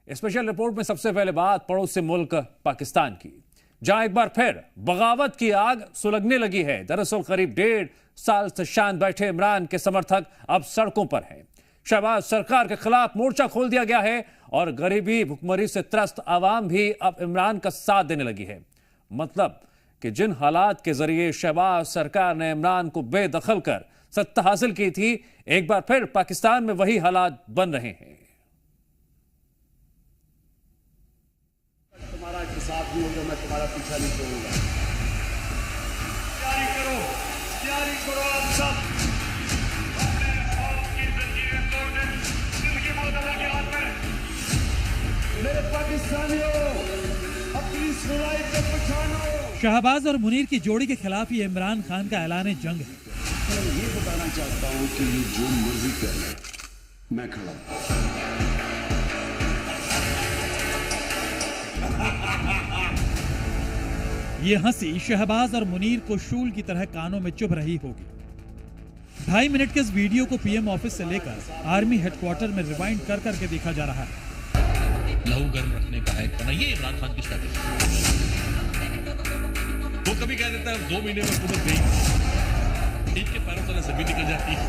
Special report में सबसे पहले बात पड़ोसी मुल्क पाकिस्तान की, जहां एक बार फिर बगावत की आग सुलगने लगी है। दरअसल करीब 1.5 साल से शांत बैठे इमरान के समर्थक अब सड़कों पर हैं। शहबाज सरकार के खिलाफ मोर्चा खोल दिया गया है और गरीबी भुखमरी से त्रस्त आवाम भी अब इमरान का साथ देने लगी है। मतलब कि जिन हालात के जरिए शहबाज सरकार ने इमरान को बेदखल कर सत्ता हासिल की थी, एक बार फिर पाकिस्तान में वही हालात बन रहे हैं। तुम्हारा साथ भी होगा, मैं तुम्हारा पीछा नहीं छोड़ूंगा। तैयारी करो आप सब। अपने की जंजीरें तोड़ दें, जिंदगी मौत अल्लाह के हाथ में। मेरे पाकिस्तानियों, अपनी सुनाई को पहचानो। शहबाज और मुनीर की जोड़ी के खिलाफ ये इमरान खान का ऐलान जंग है। मैं ये बताना चाहता हूं कि ये जो मर्जी कर ले, मैं खड़ा हूं। ये हंसी शहबाज और मुनीर को शूल की तरह कानों में चुभ रही होगी। 2.5 मिनट के इस वीडियो को पीएम ऑफिस से लेकर आर्मी हेडक्वार्टर में रिवाइंड कर करके देखा जा रहा है। लहू गर्म रखने का है करना, ये इमरान खान की स्ट्रैटेजी। वो कभी कह देता है 2 महीने में हुकूमत गई, ठीक के पैरों तले सभी निकल जाती है।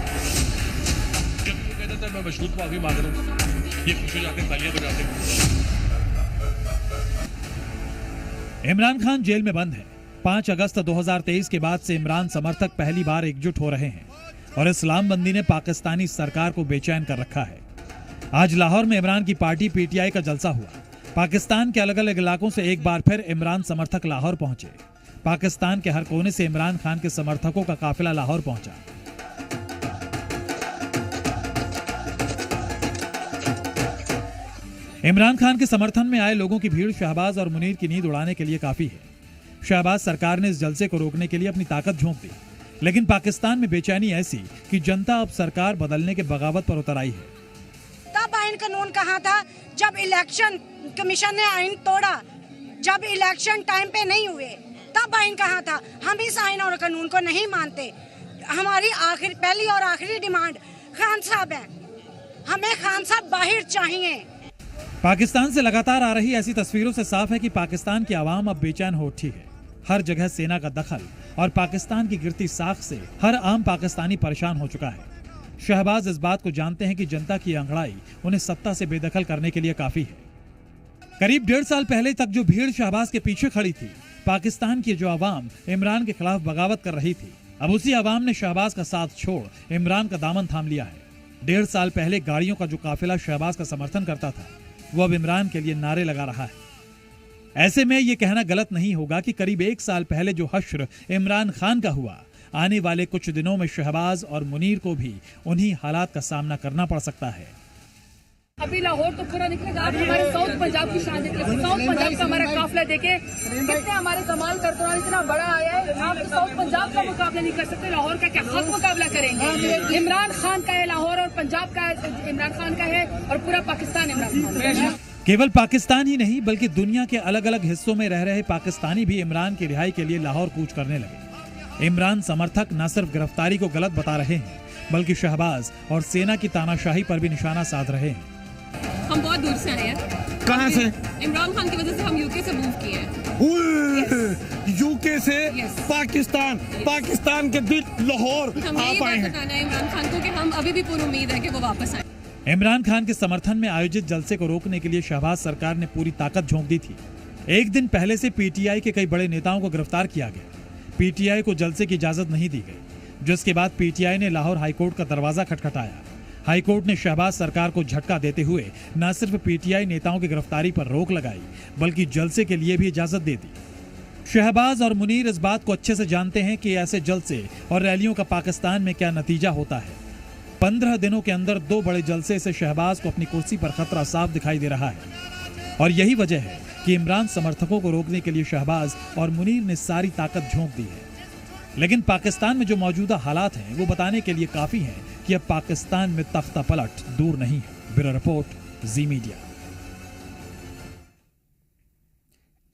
कभी वो कह देता है मैं मशहूर माफी मांग रहा हूं, ये खुश हो जाते, तालियां बजाते। इमरान खान जेल में बंद है। 5 अगस्त 2023 के बाद से इमरान समर्थक पहली बार एकजुट हो रहे हैं और इस्लाम बंदी ने पाकिस्तानी सरकार को बेचैन कर रखा है। आज लाहौर में इमरान की पार्टी पीटीआई का जलसा हुआ। पाकिस्तान के अलग अलग इलाकों से एक बार फिर इमरान समर्थक लाहौर पहुंचे। पाकिस्तान के हर कोने से इमरान खान के समर्थकों का काफिला लाहौर पहुंचा। इमरान खान के समर्थन में आए लोगों की भीड़ शहबाज और मुनीर की नींद उड़ाने के लिए काफी है। शहबाज सरकार ने इस जलसे को रोकने के लिए अपनी ताकत झोंक दी, लेकिन पाकिस्तान में बेचैनी ऐसी कि जनता अब सरकार बदलने के बगावत पर उतर आई है। तब आइन कानून कहाँ था जब इलेक्शन कमीशन ने आइन तोड़ा, जब इलेक्शन टाइम पे नहीं हुए तब आइन कहाँ था। हम इस आइन और कानून को नहीं मानते। हमारी पहली और आखिरी डिमांड खान साहब है, हमें खान साहब बाहर चाहिए। पाकिस्तान से लगातार आ रही ऐसी तस्वीरों से साफ है कि पाकिस्तान की आवाम अब बेचैन हो उठी है। हर जगह सेना का दखल और पाकिस्तान की गिरती साख से हर आम पाकिस्तानी परेशान हो चुका है। शहबाज इस बात को जानते हैं कि जनता की अंगड़ाई उन्हें सत्ता से बेदखल करने के लिए काफी है। करीब 1.5 साल पहले तक जो भीड़ शहबाज के पीछे खड़ी थी, पाकिस्तान की जो आवाम इमरान के खिलाफ बगावत कर रही थी, अब उसी आवाम ने शहबाज का साथ छोड़ इमरान का दामन थाम लिया है। 1.5 साल पहले गाड़ियों का जो काफिला शहबाज का समर्थन करता था, वो अब इमरान के लिए नारे लगा रहा है। ऐसे में ये कहना गलत नहीं होगा कि करीब 1 साल पहले जो हश्र इमरान खान का हुआ, आने वाले कुछ दिनों में शहबाज और मुनीर को भी उन्हीं हालात का सामना करना पड़ सकता है। अभी लाहौर तो पूरा निकलेगा। आप हमारे साउथ पंजाब की शान देख लीजिए। साउथ पंजाब का हमारा काफिला देखे कितने हमारे कमाल करते हैं, इतना बड़ा आया है। आप तो साउथ पंजाब का मुकाबला नहीं कर सकते, लाहौर का क्या हक मुकाबला करेंगे। इमरान खान का है लाहौर, और पंजाब का इमरान खान का है, और पूरा पाकिस्तान इमरान खान का है। केवल पाकिस्तान ही नहीं बल्कि दुनिया के अलग अलग हिस्सों में रह रहे पाकिस्तानी भी इमरान की रिहाई के लिए लाहौर कूच करने लगे। इमरान समर्थक न सिर्फ गिरफ्तारी को गलत बता रहे हैं, बल्कि शहबाज और सेना की तानाशाही पर भी निशाना साध रहे हैं। हम बहुत दूर से आए हैं। कहाँ से? इमरान खान की वजह से हम यूके से मूव किए हैं। यूके से पाकिस्तान के दिल लाहौर आप आए हैं। इमरान खान को कि हम अभी भी पूरी उम्मीद है कि वो वापस आए। इमरान खान के समर्थन में आयोजित जलसे को रोकने के लिए शहबाज सरकार ने पूरी ताकत झोंक दी थी। एक दिन पहले से पीटीआई के कई बड़े नेताओं को गिरफ्तार किया गया। पीटीआई को जलसे की इजाजत नहीं दी गई, जिसके बाद पीटीआई ने लाहौर हाईकोर्ट का दरवाजा खटखटाया। हाईकोर्ट ने शहबाज सरकार को झटका देते हुए न सिर्फ पीटीआई नेताओं की गिरफ्तारी पर रोक लगाई, बल्कि जलसे के लिए भी इजाजत दे दी। शहबाज और मुनीर इस बात को अच्छे से जानते हैं कि ऐसे जलसे और रैलियों का पाकिस्तान में क्या नतीजा होता है। 15 दिनों के अंदर 2 बड़े जलसे से शहबाज को अपनी कुर्सी पर खतरा साफ दिखाई दे रहा है। और यही वजह है कि इमरान समर्थकों को रोकने के लिए शहबाज और मुनीर ने सारी ताकत झोंक दी है। लेकिन पाकिस्तान में जो मौजूदा हालात हैं, वो बताने के लिए काफी हैं कि अब पाकिस्तान में तख्ता पलट दूर नहीं है। ब्यूरो रिपोर्ट, जी मीडिया।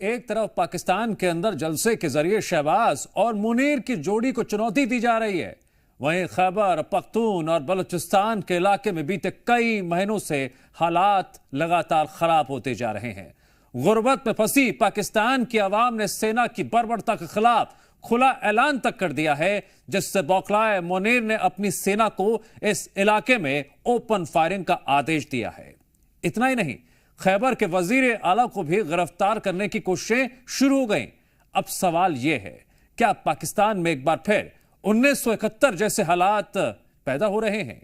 एक तरफ पाकिस्तान के अंदर जलसे के जरिए शहबाज और मुनीर की जोड़ी को चुनौती दी जा रही है, वहीं खैबर पख्तून और बलूचिस्तान के इलाके में बीते कई महीनों से हालात लगातार खराब होते जा रहे हैं। गुर्बत में फंसी पाकिस्तान की आवाम ने सेना की बर्बरता के खिलाफ खुला ऐलान तक कर दिया है, जिससे बौखलाए मुनीर ने अपनी सेना को इस इलाके में ओपन फायरिंग का आदेश दिया है। इतना ही नहीं, खैबर के वजीर आला को भी गिरफ्तार करने की कोशिशें शुरू हो गई। अब सवाल यह है, क्या पाकिस्तान में एक बार फिर 1971 जैसे हालात पैदा हो रहे हैं?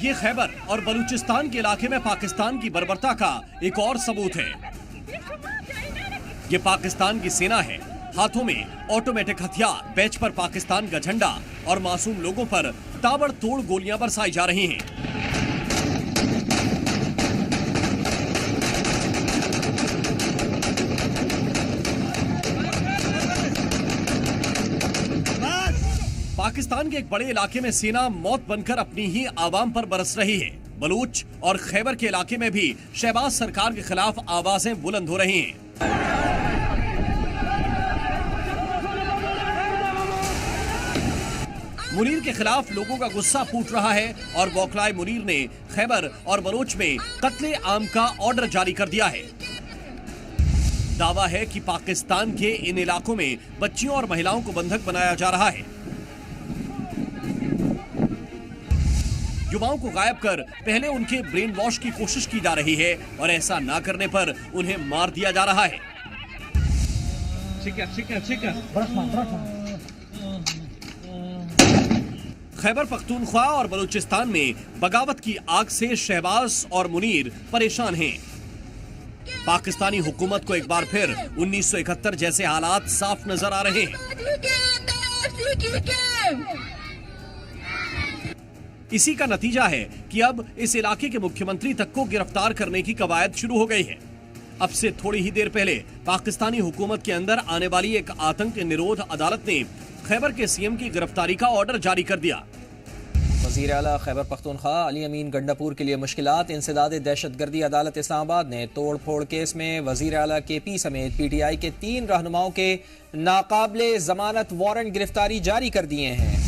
ये खैबर और बलूचिस्तान के इलाके में पाकिस्तान की बर्बरता का एक और सबूत है। ये पाकिस्तान की सेना है, हाथों में ऑटोमेटिक हथियार, बेंच पर पाकिस्तान का झंडा और मासूम लोगों पर ताबड़तोड़ गोलियां बरसाई जा रही हैं। पाकिस्तान के एक बड़े इलाके में सेना मौत बनकर अपनी ही आवाम पर बरस रही है। बलूच और खैबर के इलाके में भी शहबाज सरकार के खिलाफ आवाजें बुलंद हो रही हैं। मुनीर के खिलाफ लोगों का गुस्सा फूट रहा है और बौखलाए मुनीर ने खैबर और बलूच में कत्ले आम का ऑर्डर जारी कर दिया है। दावा है कि पाकिस्तान के इन इलाकों में बच्चियों और महिलाओं को बंधक बनाया जा रहा है। युवाओं को गायब कर पहले उनके ब्रेन वॉश की कोशिश की जा रही है और ऐसा ना करने पर उन्हें मार दिया जा रहा है। खैबर पख्तूनख्वा और बलूचिस्तान में बगावत की आग से शहबाज और मुनीर परेशान हैं। पाकिस्तानी हुकूमत को एक बार फिर 1971 जैसे हालात साफ नजर आ रहे हैं। इसी का नतीजा है कि अब इस इलाके के मुख्यमंत्री तक को गिरफ्तार करने की कवायद शुरू हो गई है। अब से थोड़ी ही देर पहले पाकिस्तानी हुकूमत के अंदर आने वाली एक आतंक निरोध अदालत ने खैबर के सीएम की गिरफ्तारी का ऑर्डर जारी कर दिया। वज़ीर आला खैबर पख्तूनख्वा अली अमीन गंडापुर के लिए मुश्किलात। इंसदाद दहशतगर्दी अदालत इस्लामाबाद ने तोड़ फोड़ केस में वज़ीर आला KP समेत PTI के 3 रहनुमाओं के नाकाबिले जमानत वारंट गिरफ्तारी जारी कर दिए हैं।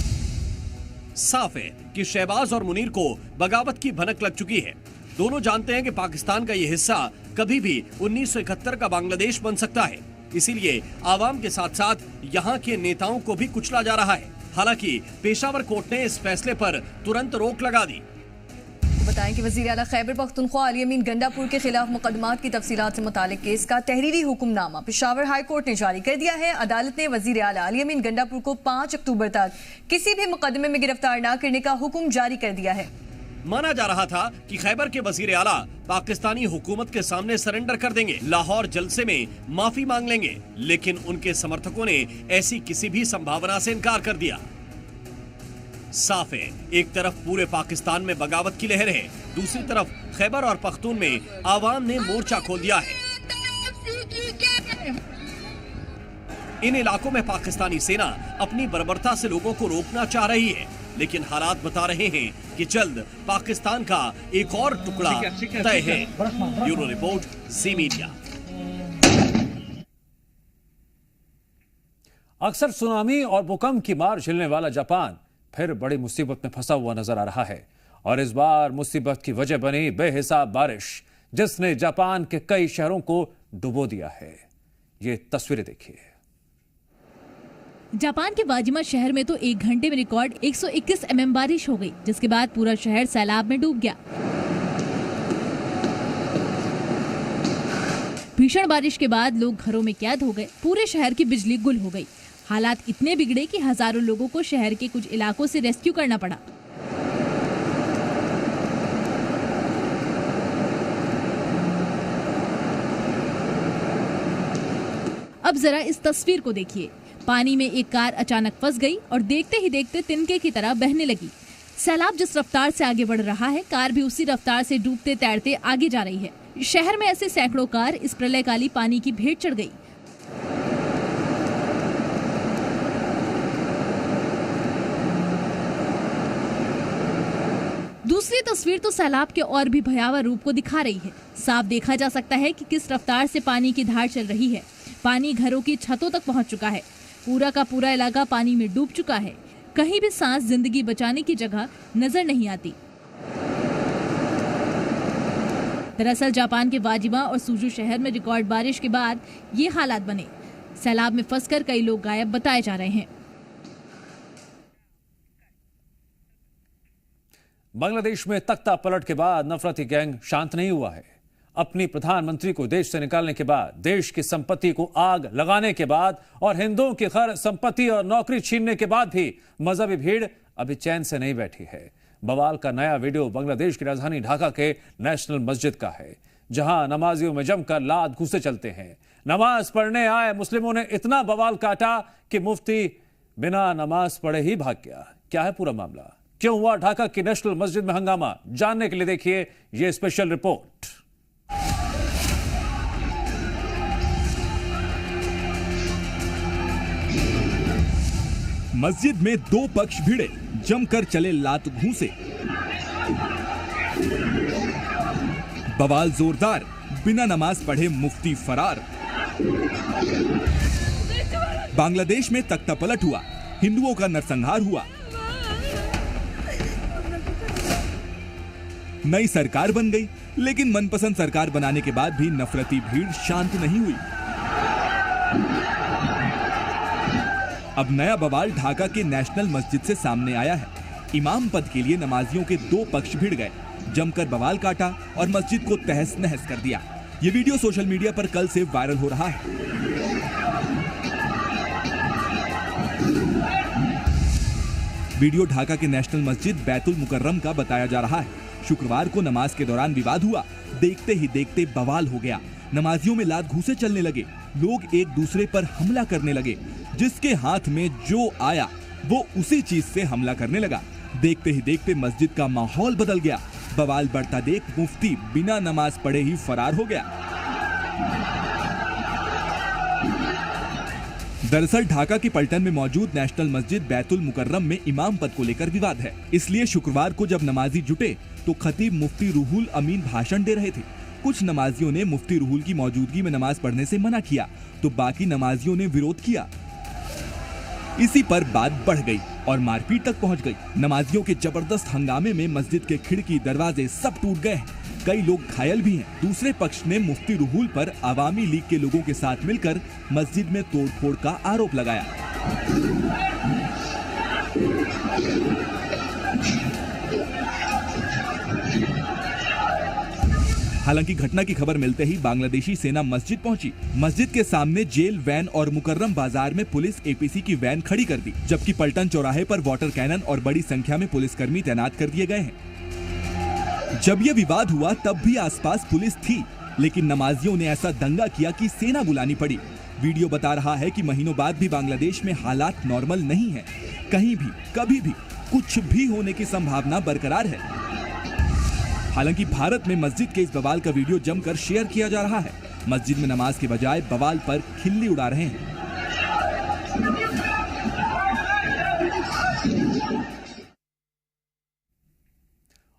साफ है कि शहबाज और मुनीर को बगावत की भनक लग चुकी है। दोनों जानते हैं कि पाकिस्तान का यह हिस्सा कभी भी 1971 का बांग्लादेश बन सकता है। इसीलिए आवाम के साथ साथ यहाँ के नेताओं को भी कुचला जा रहा है। हालांकि पेशावर कोर्ट ने इस फैसले पर तुरंत रोक लगा दी। बताएं कि वज़ीर आला खैबर पख्तूनख्वा अली अमीन गंडापुर के खिलाफ मुकदमात की तफसीलात से मुतालिक केस का तहरीरी हुक्मनामा पेशावर हाई कोर्ट ने जारी कर दिया है। अदालत ने वज़ीर आला अली अमीन गंडापुर को 5 अक्टूबर तक किसी भी मुकदमे में गिरफ्तार न करने का हुक्म जारी कर दिया है। माना जा रहा था कि खैबर के वज़ीर आला पाकिस्तानी हुकूमत के सामने सरेंडर कर देंगे, लाहौर जलसे में माफी मांग लेंगे, लेकिन उनके समर्थकों ने ऐसी किसी भी संभावना से इनकार कर दिया। साफ है, एक तरफ पूरे पाकिस्तान में बगावत की लहर है, दूसरी तरफ खैबर और पख्तून में आवाम ने मोर्चा खोल दिया है। इन इलाकों में पाकिस्तानी सेना अपनी बर्बरता से लोगों को रोकना चाह रही है, लेकिन हालात बता रहे हैं कि जल्द पाकिस्तान का एक और टुकड़ा तय है। Bureau report, C media. अक्सर सुनामी और भूकंप की मार झेलने वाला जापान फिर बड़ी मुसीबत में फंसा हुआ नजर आ रहा है और इस बार मुसीबत की वजह बनी बेहिसाब बारिश, जिसने जापान के कई शहरों को डुबो दिया है। ये तस्वीरें देखिए। जापान के वाजिमा शहर में तो 1 घंटे में रिकॉर्ड 121 mm बारिश हो गई, जिसके बाद पूरा शहर सैलाब में डूब गया। भीषण बारिश के बाद लोग घरों में कैद हो गए, पूरे शहर की बिजली गुल हो गई। हालात इतने बिगड़े कि हजारों लोगों को शहर के कुछ इलाकों से रेस्क्यू करना पड़ा। अब जरा इस तस्वीर को देखिए। पानी में एक कार अचानक फंस गई और देखते ही देखते तिनके की तरह बहने लगी। सैलाब जिस रफ्तार से आगे बढ़ रहा है, कार भी उसी रफ्तार से डूबते तैरते आगे जा रही है। शहर में ऐसे सैकड़ों कार इस प्रलयकाली पानी की भेंट चढ़ गई। दूसरी तस्वीर तो सैलाब के और भी भयावह रूप को दिखा रही है। साफ देखा जा सकता है कि किस रफ्तार से पानी की धार चल रही है। पानी घरों की छतों तक पहुंच चुका है। पूरा का पूरा इलाका पानी में डूब चुका है। कहीं भी सांस जिंदगी बचाने की जगह नजर नहीं आती। दरअसल जापान के वाजिमा और सूजू शहर में रिकॉर्ड बारिश के बाद ये हालात बने। सैलाब में फंसकर कई लोग गायब बताए जा रहे हैं। बांग्लादेश में तख्ता पलट के बाद नफरती गैंग शांत नहीं हुआ है। अपनी प्रधानमंत्री को देश से निकालने के बाद, देश की संपत्ति को आग लगाने के बाद और हिंदुओं की घर संपत्ति और नौकरी छीनने के बाद भी मजहबी भीड़ अभी चैन से नहीं बैठी है। बवाल का नया वीडियो बांग्लादेश की राजधानी ढाका के नेशनल मस्जिद का है, जहां नमाजियों में जमकर लात घूसे चलते हैं। नमाज पढ़ने आए मुस्लिमों ने इतना बवाल काटा कि मुफ्ती बिना नमाज पढ़े ही भाग गया। क्या है पूरा मामला, क्यों हुआ ढाका की नेशनल मस्जिद में हंगामा, जानने के लिए देखिए ये स्पेशल रिपोर्ट। मस्जिद में दो पक्ष भिड़े, जमकर चले लात घूंसे। बवाल जोरदार, बिना नमाज पढ़े मुफ्ती फरार। बांग्लादेश में तख्ता पलट हुआ, हिंदुओं का नरसंहार हुआ। नई सरकार बन गई, लेकिन मनपसंद सरकार बनाने के बाद भी नफरती भीड़ शांत नहीं हुई। अब नया बवाल ढाका के नेशनल मस्जिद से सामने आया है। इमाम पद के लिए नमाजियों के दो पक्ष भिड़ गए, जमकर बवाल काटा और मस्जिद को तहस नहस कर दिया। ये वीडियो सोशल मीडिया पर कल से वायरल हो रहा है। वीडियो ढाका के नेशनल मस्जिद बैतुल मुकर्रम का बताया जा रहा है। शुक्रवार को नमाज के दौरान विवाद हुआ, देखते ही देखते बवाल हो गया। नमाजियों में लात घूंसे चलने लगे, लोग एक दूसरे पर हमला करने लगे। जिसके हाथ में जो आया वो उसी चीज से हमला करने लगा। देखते ही देखते मस्जिद का माहौल बदल गया। बवाल बढ़ता देख मुफ्ती बिना नमाज पढ़े ही फरार हो गया। दरअसल ढाका की पलटन में मौजूद नेशनल मस्जिद बैतुल मुकर्रम में इमाम पद को लेकर विवाद है। इसलिए शुक्रवार को जब नमाजी जुटे तो खतीब मुफ्ती रूहुल अमीन भाषण दे रहे थे। कुछ नमाजियों ने मुफ्ती रूहुल की मौजूदगी में नमाज पढ़ने से मना किया, तो बाकी नमाजियों ने विरोध किया। इसी पर बात बढ़ गई और मारपीट तक पहुंच गई। नमाजियों के जबरदस्त हंगामे में मस्जिद के खिड़की दरवाजे सब टूट गए हैं। कई लोग घायल भी हैं। दूसरे पक्ष ने मुफ्ती रूहुल पर अवामी लीग के लोगों के साथ मिलकर मस्जिद में तोड़फोड़ का आरोप लगाया। हालांकि घटना की खबर मिलते ही बांग्लादेशी सेना मस्जिद पहुंची। मस्जिद के सामने जेल वैन और मुकर्रम बाजार में पुलिस एपीसी की वैन खड़ी कर दी, जबकि पलटन चौराहे पर वाटर कैनन और बड़ी संख्या में पुलिसकर्मी तैनात कर दिए गए हैं। जब यह विवाद हुआ तब भी आसपास पुलिस थी, लेकिन नमाजियों ने ऐसा दंगा किया कि सेना बुलानी पड़ी। वीडियो बता रहा है कि महीनों बाद भी बांग्लादेश में हालात नॉर्मल नहीं है। कहीं भी कभी भी कुछ भी होने की संभावना बरकरार है। हालांकि भारत में मस्जिद के इस बवाल का वीडियो जमकर शेयर किया जा रहा है। मस्जिद में नमाज के बजाय बवाल पर खिल्ली उड़ा रहे हैं।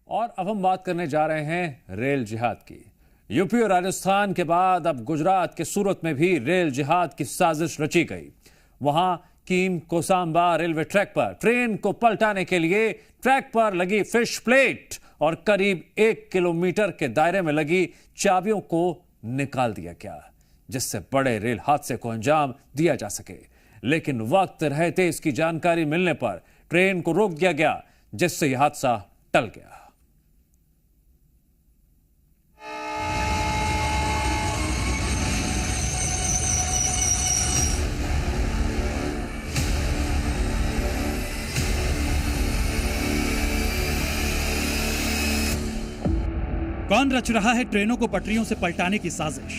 और अब हम बात करने जा रहे हैं रेल जिहाद की। यूपी और राजस्थान के बाद अब गुजरात के सूरत में भी रेल जिहाद की साजिश रची गई। वहां कीम कोसांबा रेलवे ट्रैक पर ट्रेन को पलटाने के लिए ट्रैक पर लगी फिश प्लेट और करीब 1 किलोमीटर के दायरे में लगी चाबियों को निकाल दिया गया, जिससे बड़े रेल हादसे को अंजाम दिया जा सके। लेकिन वक्त रहते इसकी जानकारी मिलने पर ट्रेन को रोक दिया गया, जिससे यह हादसा टल गया। कौन रच रहा है ट्रेनों को पटरियों से पलटाने की साजिश?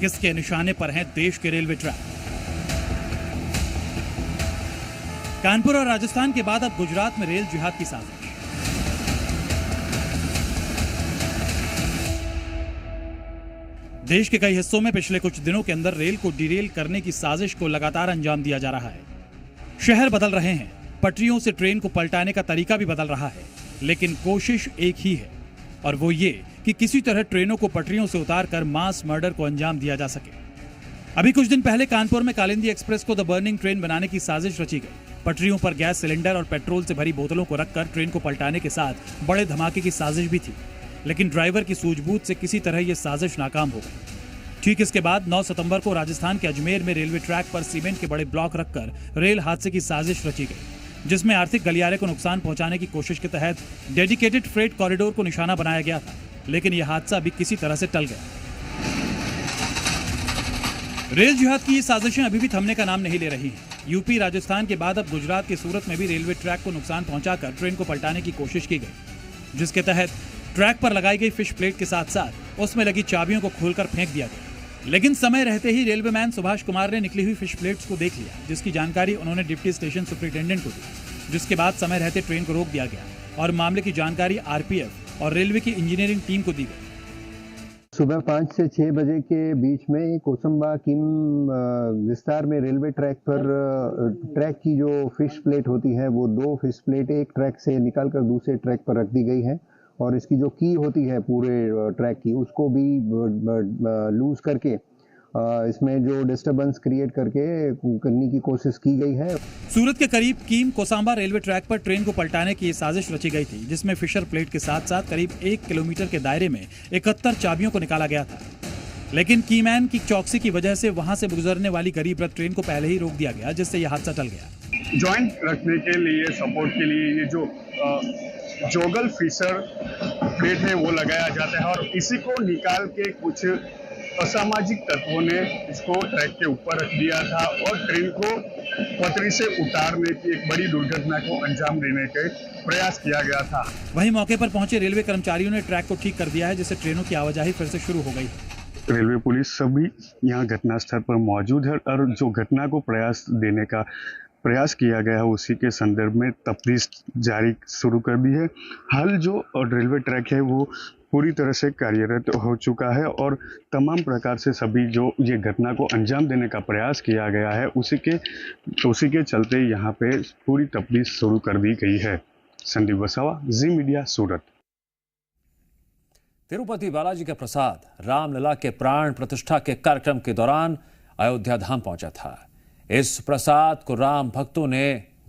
किसके निशाने पर हैं देश के रेलवे ट्रैक? कानपुर और राजस्थान के बाद अब गुजरात में रेल जिहाद की साजिश। देश के कई हिस्सों में पिछले कुछ दिनों के अंदर रेल को डिरेल करने की साजिश को लगातार अंजाम दिया जा रहा है। शहर बदल रहे हैं, पटरियों से ट्रेन को पलटाने का तरीका भी बदल रहा है, लेकिन कोशिश एक ही है और वो ये कि किसी तरह ट्रेनों को पटरियों से उतारकर मास मर्डर को अंजाम दिया जा सके। अभी कुछ दिन पहले कानपुर में कालिंदी एक्सप्रेस को द बर्निंग ट्रेन बनाने की साजिश रची गई। पटरियों पर गैस सिलेंडर और पेट्रोल से भरी बोतलों को रखकर ट्रेन को पलटाने के साथ बड़े धमाके की साजिश भी थी, लेकिन ड्राइवर की सूझबूझ से किसी तरह यह साजिश नाकाम हो गई। ठीक इसके बाद 9 सितंबर को राजस्थान के अजमेर में रेलवे ट्रैक पर सीमेंट के बड़े ब्लॉक रखकर रेल हादसे की साजिश रची गई, जिसमें आर्थिक गलियारे को नुकसान पहुंचाने की कोशिश के तहत डेडिकेटेड फ्रेट कॉरिडोर को निशाना बनाया गया था, लेकिन यह हादसा भी किसी तरह से टल गया। रेल जिहाद की ये साजिशें अभी भी थमने का नाम नहीं ले रही हैं। यूपी राजस्थान के बाद अब गुजरात के सूरत में भी रेलवे ट्रैक को नुकसान पहुंचाकर ट्रेन को पलटाने की कोशिश की गई, जिसके तहत ट्रैक पर लगाई गई फिश प्लेट के साथ साथ उसमें लगी चाबियों को खोलकर फेंक दिया गया। लेकिन समय रहते ही रेलवेमैन सुभाष कुमार ने निकली हुई फिश प्लेट्स को देख लिया, जिसकी जानकारी उन्होंने डिप्टी स्टेशन सुपरिटेंडेंट को दी, जिसके बाद समय रहते ट्रेन को रोक दिया गया और मामले की जानकारी आरपीएफ और रेलवे की इंजीनियरिंग टीम को दी गई। सुबह 5 से 6 बजे के बीच में कोसंबा किम विस्तार में रेलवे ट्रैक पर ट्रैक की जो फिश प्लेट होती है वो 2 फिश प्लेट एक ट्रैक से निकालकर दूसरे ट्रैक पर रख दी गई है और इसकी जो की होती है पूरे ट्रैक की उसको भी लूज करके इसमें जो डिस्टरबेंस क्रिएट करके करने की कोशिश की गई है। सूरत के करीब कीम कोसांबा रेलवे ट्रैक पर ट्रेन को पलटाने की साजिश रची गई थी, जिसमें फिशर प्लेट के साथ साथ करीब 1 किलोमीटर के दायरे में 71 चाबियों को निकाला गया था, लेकिन कीमैन की चौकसी की वजह से वहां से गुजरने वाली गरीब रथ ट्रेन को पहले ही रोक दिया गया, जिससे यह हादसा टल गया। जॉइंट रखने के लिए सपोर्ट के लिए ये जो जोगल फिशर प्लेट है वो लगाया जाता है और इसी को निकाल के कुछ असामाजिक तत्वों ने इसको ट्रैक के ऊपर रख दिया था और ट्रेन को पटरी से उतारने की एक बड़ी दुर्घटना को अंजाम देने के प्रयास किया गया था। वहीं मौके पर पहुंचे रेलवे कर्मचारियों ने ट्रैक को ठीक कर दिया है, जिससे ट्रेनों की आवाजाही फिर से शुरू हो गई। रेलवे पुलिस सभी यहाँ घटनास्थल पर मौजूद है और जो घटना को प्रयास किया गया है उसी के संदर्भ में तफ्तीश जारी शुरू कर दी है। हाल जो रेलवे ट्रैक है वो पूरी तरह से कार्यरत हो चुका है और तमाम प्रकार से सभी जो ये घटना को अंजाम देने का प्रयास किया गया है उसी के चलते यहाँ पे पूरी तफ्तीश शुरू कर दी गई है। संदीप वसावा, जी मीडिया, सूरत। तिरुपति बालाजी का प्रसाद रामलला के प्राण प्रतिष्ठा के कार्यक्रम के दौरान अयोध्या धाम पहुंचा था। इस प्रसाद को राम भक्तों ने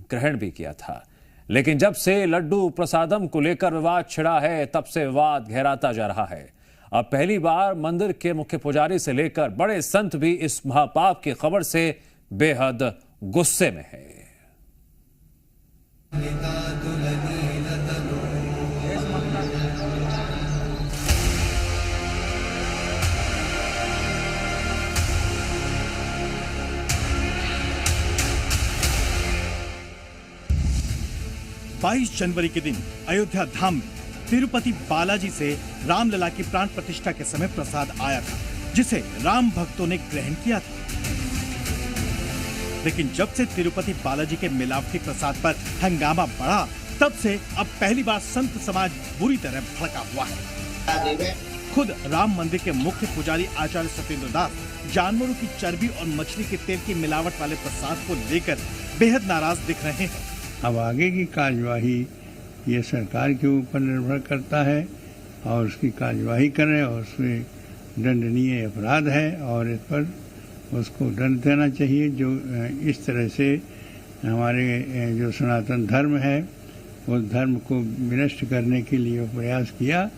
ग्रहण भी किया था, लेकिन जब से लड्डू प्रसादम को लेकर विवाद छिड़ा है तब से विवाद गहराता जा रहा है। अब पहली बार मंदिर के मुख्य पुजारी से लेकर बड़े संत भी इस महापाप की खबर से बेहद गुस्से में है। 22 जनवरी के दिन अयोध्या धाम में तिरुपति बालाजी से रामलला की प्राण प्रतिष्ठा के समय प्रसाद आया था, जिसे राम भक्तों ने ग्रहण किया था। लेकिन जब से तिरुपति बालाजी के मिलावटी प्रसाद पर हंगामा बढ़ा, तब से अब पहली बार संत समाज बुरी तरह भड़का हुआ है। खुद राम मंदिर के मुख्य पुजारी आचार्य सत्येंद्र दास जानवरों की चर्बी और मछली के तेल की मिलावट वाले प्रसाद को लेकर बेहद नाराज दिख रहे हैं। अब आगे की कार्यवाही ये सरकार के ऊपर निर्भर करता है और उसकी कार्यवाही करें और उसमें दंडनीय अपराध है और इस पर उसको दंड देना चाहिए। जो इस तरह से हमारे जो सनातन धर्म है उस धर्म को विनष्ट करने के लिए प्रयास किया,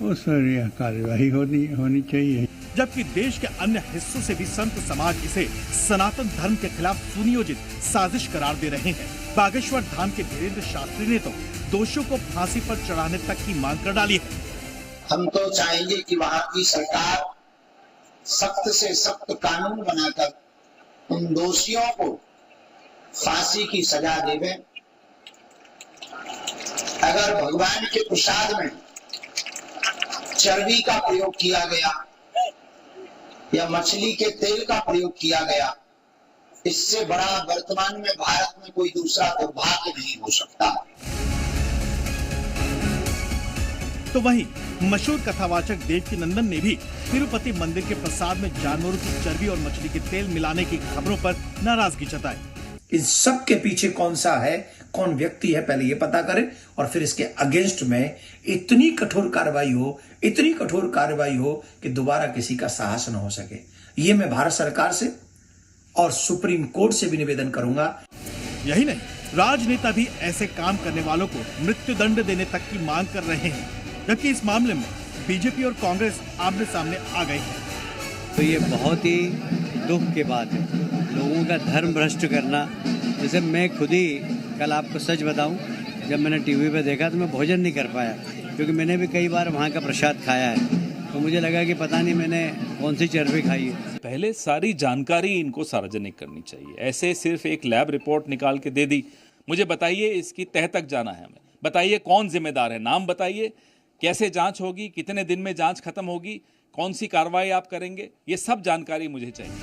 उस पर यह कार्यवाही होनी चाहिए। जबकि देश के अन्य हिस्सों से भी संत समाज इसे सनातन धर्म के खिलाफ सुनियोजित साजिश करार दे रहे हैं। बागेश्वर धाम के धीरेन्द्र शास्त्री ने तो दोषियों को फांसी पर चढ़ाने तक की मांग कर डाली है। हम तो चाहेंगे कि वहाँ की सरकार सख्त से सख्त कानून बनाकर उन दोषियों को फांसी की सजा देवे। अगर भगवान के प्रसाद में चर्बी का प्रयोग किया गया या मछली के तेल का प्रयोग किया गया, इससे बड़ा वर्तमान में भारत में कोई दूसरा दुर्भाग्य नहीं हो सकता। तो वहीं मशहूर कथावाचक देवकी नंदन ने भी तिरुपति मंदिर के प्रसाद में जानवरों की चर्बी और मछली के तेल मिलाने की खबरों पर नाराजगी जताई। इन सब के पीछे कौन सा है, कौन व्यक्ति है, पहले ये पता करें और फिर इसके अगेंस्ट में इतनी कठोर कार्रवाई हो कि दोबारा किसी का साहस न हो सके। ये मैं भारत सरकार से और सुप्रीम कोर्ट से भी निवेदन करूंगा। यही नहीं, राजनेता भी ऐसे काम करने वालों को मृत्युदंड देने तक की मांग कर रहे हैं, जबकि इस मामले में बीजेपी और कांग्रेस आमने सामने आ गई है। तो ये बहुत ही दुख की बात है, लोगों का धर्म भ्रष्ट करना। जैसे मैं खुद ही कल आपको सच बताऊं, जब मैंने टीवी पे देखा तो मैं भोजन नहीं कर पाया, क्योंकि मैंने भी कई बार वहाँ का प्रसाद खाया है, तो मुझे लगा कि पता नहीं मैंने कौन सी चर्बी खाई है। पहले सारी जानकारी इनको सार्वजनिक करनी चाहिए, ऐसे सिर्फ एक लैब रिपोर्ट निकाल के दे दी। मुझे बताइए, इसकी तह तक जाना है हमें, बताइए कौन जिम्मेदार है, नाम बताइए, कैसे जांच होगी, कितने दिन में जांच खत्म होगी, कौन सी कार्रवाई आप करेंगे, ये सब जानकारी मुझे चाहिए।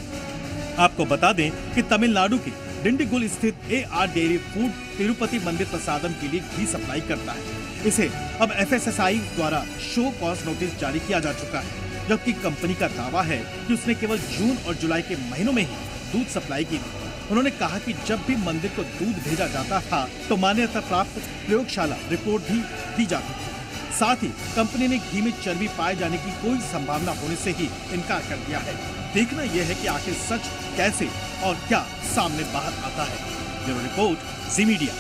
आपको बता दें कि तमिलनाडु के डिंडिगुल स्थित AR डेयरी फूड तिरुपति मंदिर प्रसादम के लिए घी सप्लाई करता है। इसे अब FSSAI द्वारा शो कॉज नोटिस जारी किया जा चुका है, जबकि कंपनी का दावा है कि उसने केवल जून और जुलाई के महीनों में ही दूध सप्लाई की थी। उन्होंने कहा कि जब भी मंदिर को दूध भेजा जाता था तो मान्यता प्राप्त प्रयोगशाला रिपोर्ट भी दी जाती थी। साथ ही कंपनी ने घी में चर्बी पाए जाने की कोई संभावना होने से ही इनकार कर दिया है। देखना यह है कि आखिर सच कैसे और क्या सामने बाहर आता है। ब्यूरो रिपोर्ट, जी मीडिया।